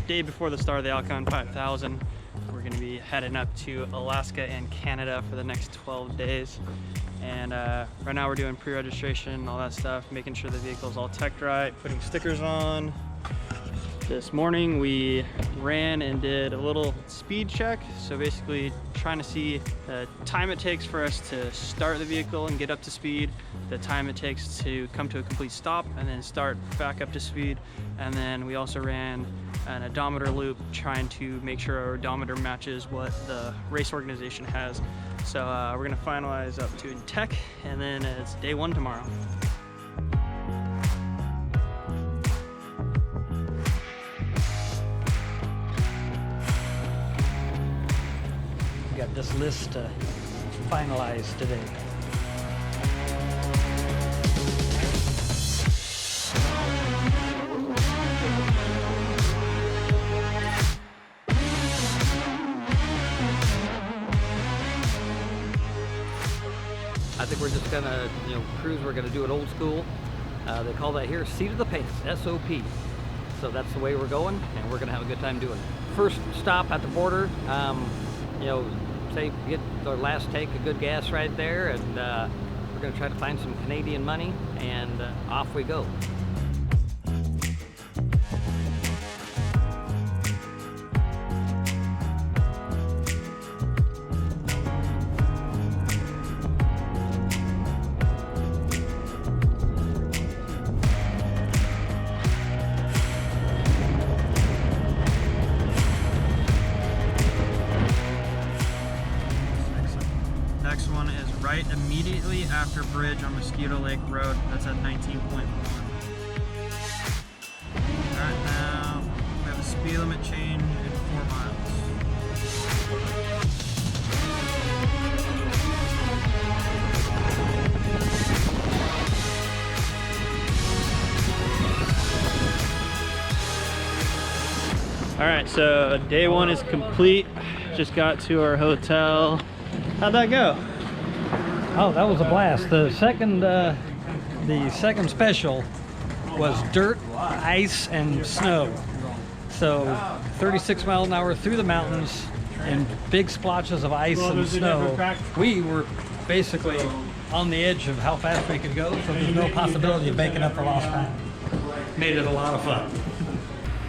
day before the start of the Alcan 5000. We're gonna be heading up to Alaska and Canada for the next 12 days. And right now we're doing pre-registration, all that stuff, making sure the vehicle's all teched right, putting stickers on. This morning we ran and did a little speed check. So basically trying to see the time it takes for us to start the vehicle and get up to speed, the time it takes to come to a complete stop and then start back up to speed. And then we also ran an odometer loop trying to make sure our odometer matches what the race organization has. So we're gonna finalize up to tech, and then it's day one tomorrow. We got this list finalized today. I think we're just gonna, cruise. We're gonna do it old school. They call that here seat of the pants, SOP. So that's the way we're going, and we're gonna have a good time doing it. First stop at the border, say get our last take of good gas right there, and we're gonna try to find some Canadian money, and off we go. Next one is right immediately after bridge on Mosquito Lake Road. That's at 19.1. Right now, we have a speed limit change in 4 miles. All right, so day one is complete. Just got to our hotel. How'd that go? Oh, that was a blast. The second special was dirt, ice, and snow. So 36 miles an hour through the mountains in big splotches of ice and snow. We were basically on the edge of how fast we could go, so there's no possibility of making up for lost time. Made it a lot of fun.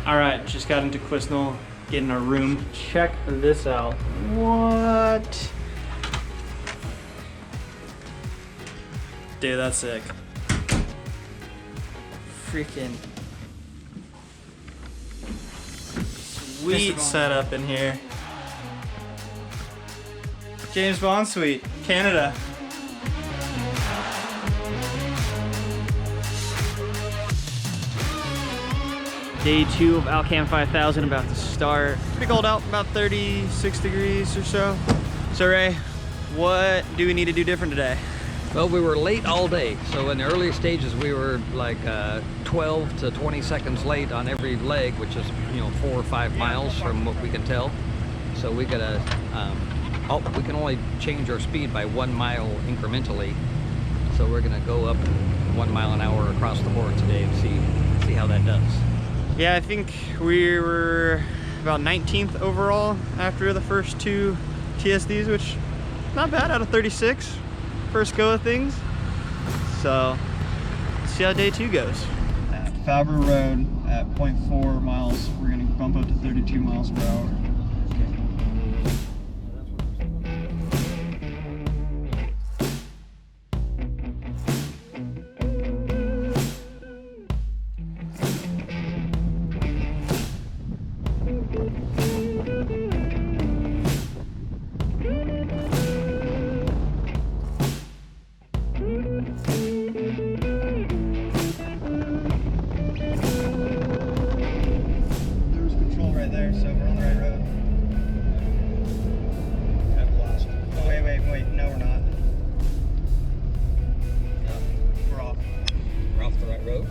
All right, just got into Quistnell, getting our room. Check this out. What? Dude, that's sick. Freaking sweet setup in here. James Bond suite, Canada. Day 2 of Alcan 5000 about to start. Pretty cold out, about 36 degrees or so. So Ray, what do we need to do different today? Well, we were late all day. So in the early stages, we were like 12 to 20 seconds late on every leg, which is 4 or 5 miles from what we can tell. So we gotta, we can only change our speed by 1 mile incrementally. So we're gonna go up 1 mile an hour across the board today and see how that does. Yeah, I think we were about 19th overall after the first 2 TSDs, which not bad out of 36. First go of things. So let's see how day 2 goes. At Faber Road at 0.4 miles, we're gonna bump up to 32 miles per hour.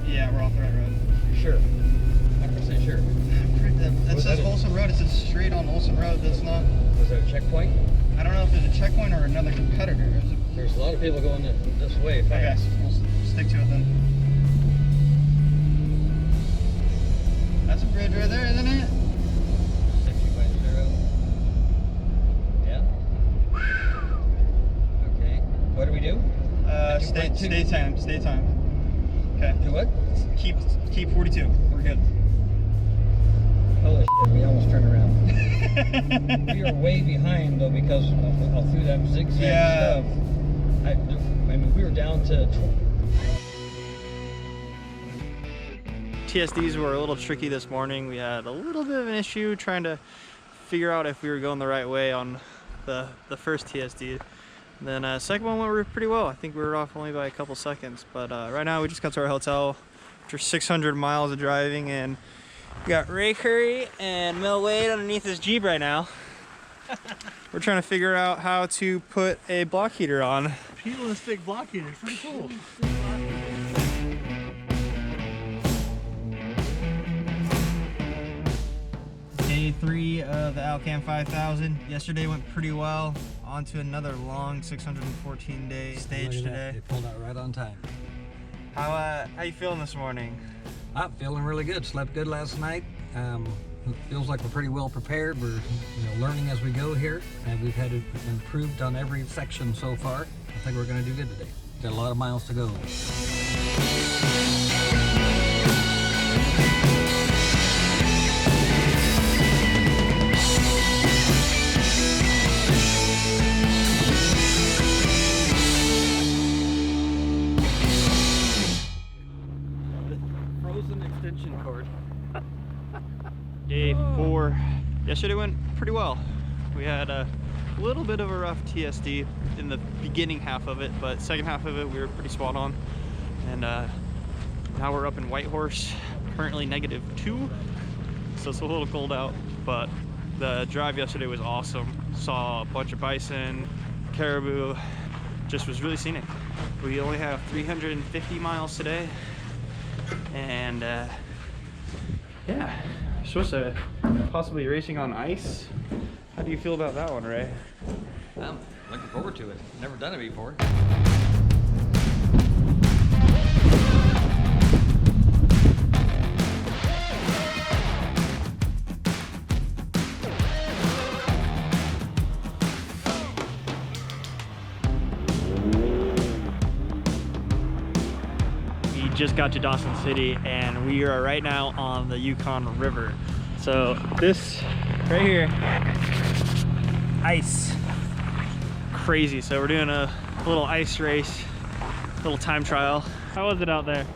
Yeah, we're off the right road. Sure. 100% sure. It says Olson Road. It says straight on Olson Road. That's not. Was there a checkpoint? I don't know if there's a checkpoint or another competitor. There's a lot of people going this way. Okay, we'll stick to it then. That's a bridge right there, isn't it? Stay time. Stay time. Okay. Do what? Keep 42. We're good. Holy shit, we almost turned around. We are way behind though because of through that zigzag stuff. I mean, we were down to TSDs were a little tricky this morning. We had a little bit of an issue trying to figure out if we were going the right way on the first TSD. And then second one went pretty well. I think we were off only by a couple seconds. But right now we just got to our hotel after 600 miles of driving, and we got Ray Currie and Mel Wade underneath his Jeep right now. We're trying to figure out how to put a block heater on. Peel and stick block heater, it's pretty cool. Day 3 of the Alcan 5000. Yesterday went pretty well. On to another long 614 day stage today. They pulled out right on time. How you feeling this morning? I'm feeling really good. Slept good last night. Feels like we're pretty well prepared. We're learning as we go here, and we've had it improved on every section so far. I think we're going to do good today. Got a lot of miles to go. Frozen extension cord. Day 4. Yesterday went pretty well. We had a little bit of a rough TSD in the beginning half of it, but second half of it we were pretty spot on. And now we're up in Whitehorse, currently -2, so it's a little cold out, but the drive yesterday was awesome. Saw a bunch of bison, caribou, just was really scenic. We only have 350 miles today, and yeah, we're supposed to possibly be racing on ice. How do you feel about that one, Ray? I'm looking forward to it. Never done it before. We just got to Dawson City, and we are right now on the Yukon River. So this right here, ice, crazy. So we're doing a little ice race, little time trial. How was it out there?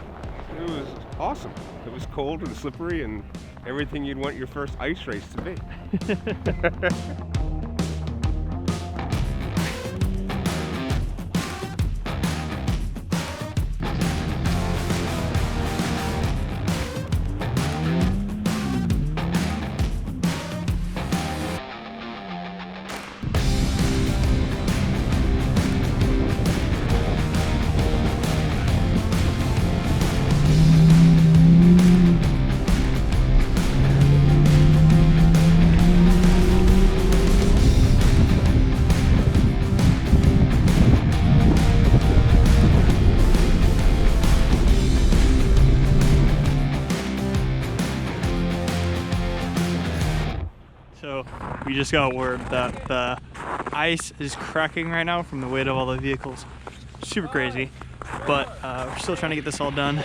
It was awesome. It was cold and slippery and everything you'd want your first ice race to be. So we just got word that the ice is cracking right now from the weight of all the vehicles. Super crazy, but we're still trying to get this all done.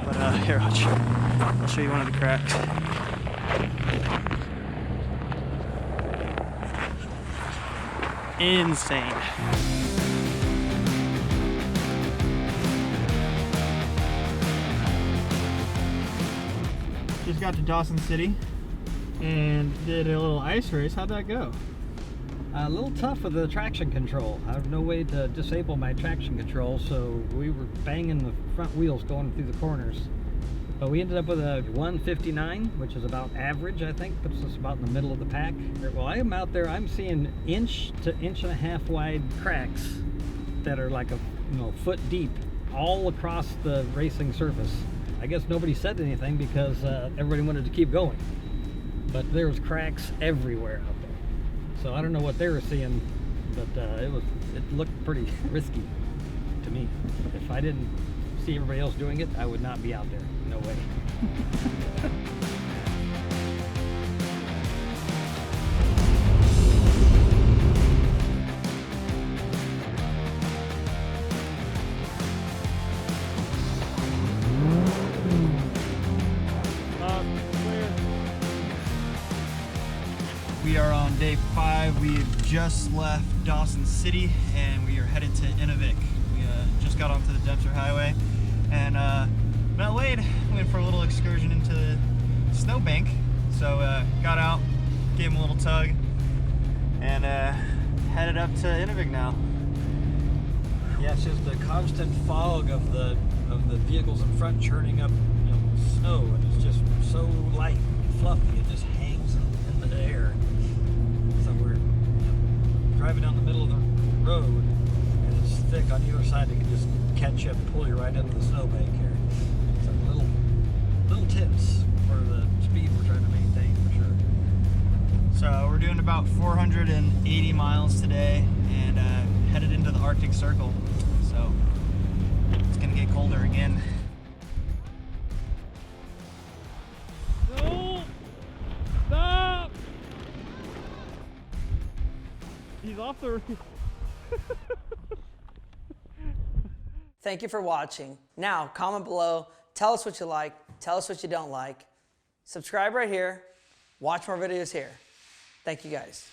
But here, I'll show you one of the cracks. Insane. Just got to Dawson City and did a little ice race. How'd that go? A little tough with the traction control. I have no way to disable my traction control, so we were banging the front wheels going through the corners. But we ended up with a 159, which is about average, I think, puts us about in the middle of the pack. Well, I'm out there, I'm seeing inch to 1.5 inch wide cracks that are like a foot deep all across the racing surface. I guess nobody said anything because everybody wanted to keep going. But there's cracks everywhere out there. So I don't know what they were seeing, but it looked pretty risky to me. If I didn't see everybody else doing it, I would not be out there. No way. We are on day 5. We have just left Dawson City and we are headed to Inuvik. We just got onto the Dempster Highway and met Wade. Went for a little excursion into the snowbank. So got out, gave him a little tug, and headed up to Inuvik now. Yeah, it's just the constant fog of the vehicles in front churning up, snow, and it's just so light and fluffy. It just hangs in the air. So we're driving down the middle of the road, and it's thick on either side. It can just catch you and pull you right into the snowbank here. So little tips for the speed we're trying to maintain for sure. So we're doing about 480 miles today and headed into the Arctic Circle. So it's gonna get colder again. No! Stop! He's off the... Thank you for watching. Now, comment below, tell us what you like, tell us what you don't like. Subscribe right here, watch more videos here. Thank you guys.